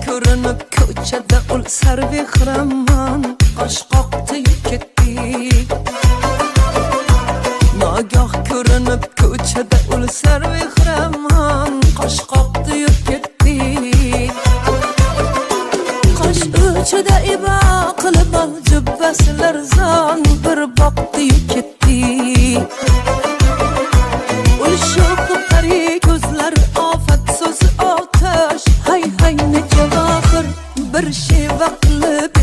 ko'rinib ko'chada ul sarvehraman qosh qoqdi ketdi nogoh ko'rinib ko'chada ul sarvehraman qosh qoqdi ketdi qosh uchida ibo qilib ol jubbasilar zon bir boqdi ketdi ul sho'qari ko'zlar ofat so'zi otash hay hay necha vaqir bir şey vaqlib